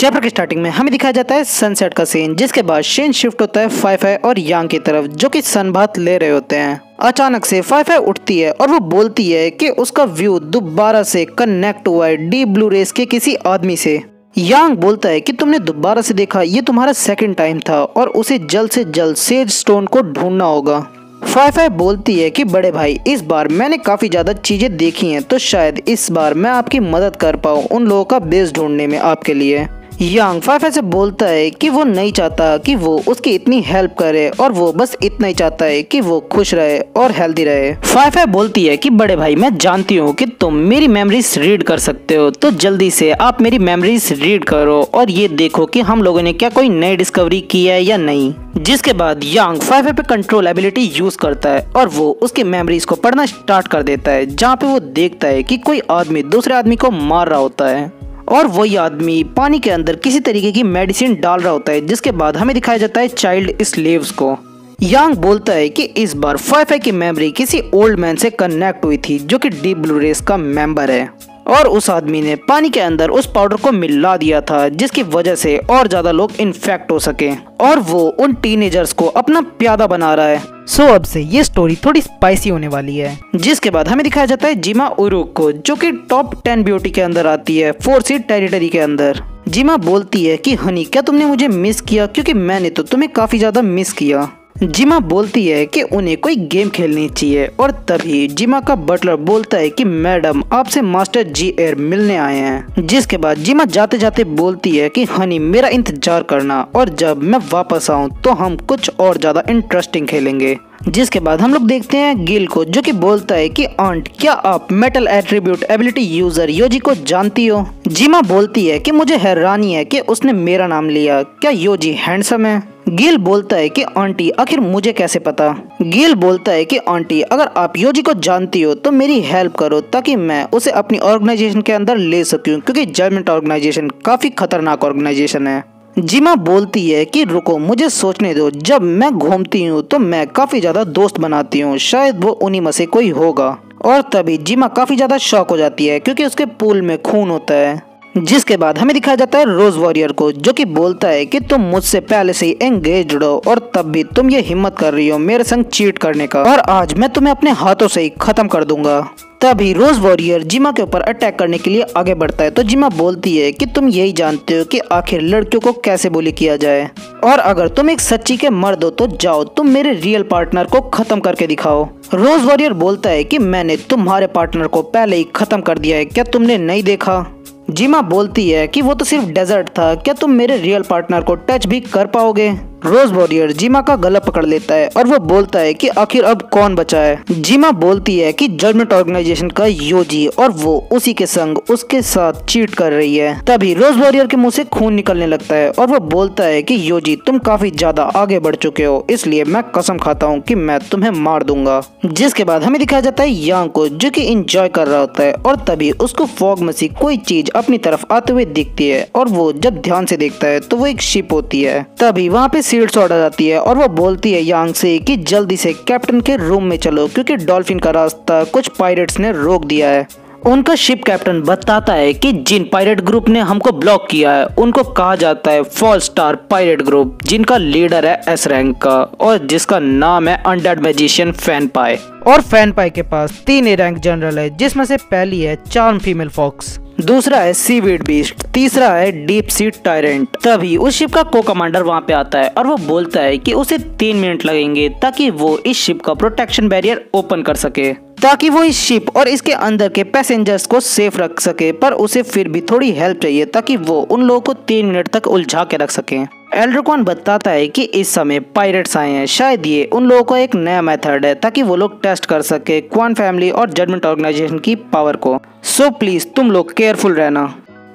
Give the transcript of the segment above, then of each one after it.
Chapter की starting में हमें दिखाया जाता है सनसेट का सीन, जिसके बाद शेन शिफ्ट होता है फाई और यांग की तरफ, जो कि सनबाथ ले रहे होते हैं। अचानक से फाई उठती है और वो बोलती है कि उसका व्यू दोबारा से कनेक्ट हुआ है डीप ब्लू रेस के किसी आदमी से। यांग बोलता है कि तुमने दोबारा से देखा, ये तुम्हारा सेकंड टाइम था और उसे जल्द से जल्द सेज स्टोन को ढूंढना होगा। फाई बोलती है कि बड़े भाई, इस बार मैंने काफी ज्यादा चीजें देखी हैं, तो शायद इस बार मैं आपकी मदद कर पाऊँ उन लोगों का बेस ढूंढने में आपके लिए। यांग फाई से बोलता है कि वो नहीं चाहता कि वो उसकी इतनी हेल्प करे और वो बस इतना ही चाहता है कि वो खुश रहे और हेल्दी रहे। फाई बोलती है कि बड़े भाई, मैं जानती हूँ कि तुम मेरी मेमोरीज रीड कर सकते हो, तो जल्दी से आप मेरी मेमोरीज रीड करो और ये देखो कि हम लोगों ने क्या कोई नई डिस्कवरी की है या नहीं। जिसके बाद यांग फाई पे कंट्रोल एबिलिटी यूज करता है और वो उसकी मेमोरीज को पढ़ना स्टार्ट कर देता है, जहाँ पे वो देखता है कि कोई आदमी दूसरे आदमी को मार रहा होता है और वही आदमी पानी के अंदर किसी तरीके की मेडिसिन डाल रहा होता है। जिसके बाद हमें दिखाया जाता है चाइल्ड स्लेव्स को। यांग बोलता है कि इस बार फाई की मेमोरी किसी ओल्ड मैन से कनेक्ट हुई थी, जो कि डीप ब्लू रेस का मेंबर है, और उस आदमी ने पानी के अंदर उस पाउडर को मिला दिया था, जिसकी वजह से और ज्यादा लोग इन्फेक्ट हो सके, और वो उन टीनेजर्स को अपना प्यादा बना रहा है। सो अब से ये स्टोरी थोड़ी स्पाइसी होने वाली है। जिसके बाद हमें दिखाया जाता है जिमा उरुक को, जो कि टॉप 10 ब्यूटी के अंदर आती है 4 सीट टेरिटरी के अंदर। जिमा बोलती है कि हनी, क्या तुमने मुझे मिस किया, क्योंकि मैंने तो तुम्हें काफी ज्यादा मिस किया। जिमा बोलती है कि उन्हें कोई गेम खेलनी चाहिए और तभी जिमा का बटलर बोलता है कि मैडम, आपसे मास्टर जी एयर मिलने आए हैं। जिसके बाद जिमा जाते जाते बोलती है कि हनी, मेरा इंतजार करना और जब मैं वापस आऊं तो हम कुछ और ज्यादा इंटरेस्टिंग खेलेंगे। जिसके बाद हम लोग देखते हैं गिल को, जो कि बोलता है कि आंट, क्या आप मेटल एट्रीब्यूट एबिलिटी यूजर योजी को जानती हो? जिमा बोलती है कि मुझे हैरानी है कि उसने मेरा नाम लिया, क्या योजी हैंडसम है? गिल बोलता है कि आंटी, आखिर मुझे कैसे पता? गिल बोलता है कि आंटी, अगर आप योजी को जानती हो तो मेरी हेल्प करो, ताकि मैं उसे अपनी ऑर्गेनाइजेशन के अंदर ले सकूं, क्योंकि जजमेंट ऑर्गेनाइजेशन काफी खतरनाक ऑर्गेनाइजेशन है। जिमा बोलती है कि रुको, मुझे सोचने दो, जब मैं घूमती हूँ तो मैं काफी ज्यादा दोस्त बनाती हूँ, शायद वो उन्हीं में से कोई होगा। और तभी जिमा काफी ज्यादा शॉक हो जाती है, क्योंकि उसके पूल में खून होता है। जिसके बाद हमें दिखाया जाता है रोज वॉरियर को, जो कि बोलता है कि तुम मुझसे पहले से ही एंगेज्ड हो और तब भी तुम ये हिम्मत कर रही हो मेरे संग चीट करने का, और आज मैं तुम्हें अपने हाथों से ही खत्म कर दूंगा। तभी रोज वॉरियर जिमा के ऊपर अटैक करने के लिए आगे बढ़ता है, तो जिमा बोलती है कि तुम यही जानते हो कि आखिर लड़कियों को कैसे बुली किया जाए, और अगर तुम एक सच्ची के मर्द हो तो जाओ तुम मेरे रियल पार्टनर को खत्म करके दिखाओ। रोज वॉरियर बोलता है कि मैंने तुम्हारे पार्टनर को पहले ही खत्म कर दिया है, क्या तुमने नहीं देखा? जिमा बोलती है कि वो तो सिर्फ डेजर्ट था, क्या तुम मेरे रियल पार्टनर को टच भी कर पाओगे? रोज वॉरियर जिमा का गला पकड़ लेता है और वो बोलता है कि आखिर अब कौन बचा है? जिमा बोलती है कि जजमेंट ऑर्गेनाइजेशन का योजी, और वो उसी के संग उसके साथ चीट कर रही है। तभी रोज वॉरियर के मुंह से खून निकलने लगता है और वो बोलता है कि योजी, तुम काफी ज्यादा आगे बढ़ चुके हो, इसलिए मैं कसम खाता हूँ कि मैं तुम्हें मार दूंगा। जिसके बाद हमें दिखाया जाता है यांग को, जो कि इंजॉय कर रहा होता है, और तभी उसको फॉग में से कोई चीज अपनी तरफ आते हुए दिखती है, और वो जब ध्यान से देखता है तो वो एक शिप होती है। तभी वहाँ पे सीड्स ऑर्डर जाती है और वो बोलती है यांग से कि जल्दी से कैप्टन के रूम में चलो, क्योंकि डॉल्फिन का रास्ता कुछ पायरेट्स ने रोक दिया है। उनका शिप कैप्टन बताता है कि जिन पायरेट ग्रुप ने हमको ब्लॉक किया है उनको कहा जाता है फॉल स्टार पायरेट ग्रुप, जिनका लीडर है एस रैंक का, और जिसका नाम है अनडेड मैजिशियन फैन पाई। और फैन पाई के पास 3 रैंक जनरल है, जिसमें से पहली है चार्म फीमेल फॉक्स, दूसरा है सीवीड बीस्ट, तीसरा है डीप सी टायरेंट। तभी उस शिप का को कमांडर वहाँ पे आता है और वो बोलता है कि उसे 3 मिनट लगेंगे ताकि वो इस शिप का प्रोटेक्शन बैरियर ओपन कर सके, ताकि वो इस शिप और इसके अंदर के पैसेंजर्स को सेफ रख सके, पर उसे फिर भी थोड़ी हेल्प चाहिए ताकि वो उन लोगों को 3 मिनट तक उलझा के रख सके। एल्ड्रकॉन बताता है कि इस समय पायरेट्स आए हैं, शायद ये उन लोगों का एक नया मेथड है ताकि वो लोग टेस्ट कर सके क्वान फैमिली और जजमेंट ऑर्गेनाइजेशन की पावर को। सो प्लीज तुम लोग केयरफुल रहना।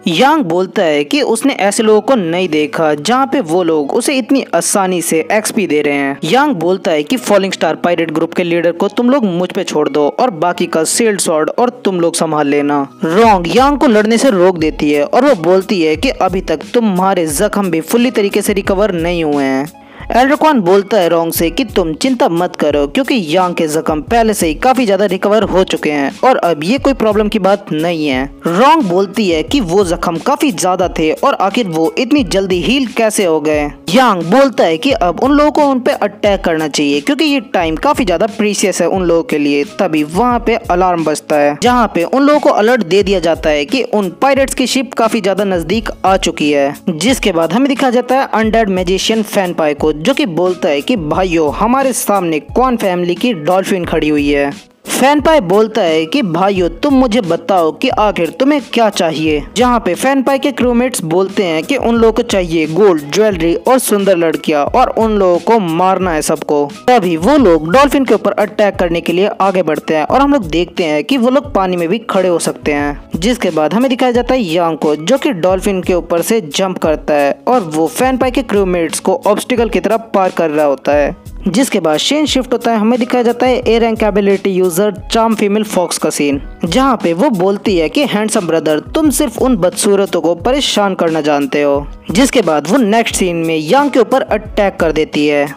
यांग बोलता है कि उसने ऐसे लोगों को नहीं देखा जहाँ पे वो लोग उसे इतनी आसानी से एक्सपी दे रहे हैं। यांग बोलता है कि फॉलिंग स्टार पायरेट ग्रुप के लीडर को तुम लोग मुझ पे छोड़ दो और बाकी का सील्ड स्वॉर्ड और तुम लोग संभाल लेना। रोंग यांग को लड़ने से रोक देती है और वो बोलती है कि अभी तक तुम्हारे जख्म भी फुल्ली तरीके से रिकवर नहीं हुए हैं। एल्ड्रकॉन बोलता है रोंग से कि तुम चिंता मत करो क्योंकि यांग के जख्म पहले से ही काफी ज्यादा रिकवर हो चुके हैं और अब ये कोई प्रॉब्लम की बात नहीं है। रोंग बोलती है कि वो जख्म काफी ज्यादा थे और आखिर वो इतनी जल्दी हील कैसे हो गए। यांग बोलता है कि अब उन लोगों को उन पे अटैक करना चाहिए क्योंकि ये टाइम काफी ज्यादा प्रीशियस है उन लोगों के लिए। तभी वहाँ पे अलार्म बजता है जहाँ पे उन लोगों को अलर्ट दे दिया जाता है कि उन पायरेट्स की शिप काफी ज्यादा नजदीक आ चुकी है। जिसके बाद हमें दिखाया जाता है अनडेड मैजिशियन फैनपाई को, जो कि बोलता है कि भाइयों हमारे सामने क्वान फैमिली की डॉल्फिन खड़ी हुई है। फैनपाई बोलता है कि भाइयों तुम मुझे बताओ कि आखिर तुम्हें क्या चाहिए। जहाँ पे फैनपाई के क्रूमेट्स बोलते हैं कि उन लोगों को चाहिए गोल्ड, ज्वेलरी और सुंदर लड़कियां और उन लोगों को मारना है सबको। तभी वो लोग डॉल्फिन के ऊपर अटैक करने के लिए आगे बढ़ते हैं और हम लोग देखते हैं कि वो लोग पानी में भी खड़े हो सकते हैं। जिसके बाद हमें दिखाया जाता है यांग को, जो कि डॉल्फिन के ऊपर से जंप करता है और वो फैनपाई के क्रूमेट्स को ऑब्स्टिकल की तरफ पार कर रहा होता है। जिसके बाद सीन शिफ्ट होता है, हमें दिखाया जाता है a rank ability user charm female fox का सीन, जहाँ पे वो बोलती है कि हैंडसम ब्रदर तुम सिर्फ उन बदसूरतों को परेशान करना जानते हो। जिसके बाद वो नेक्स्ट सीन में यांग के ऊपर अटैक कर देती है।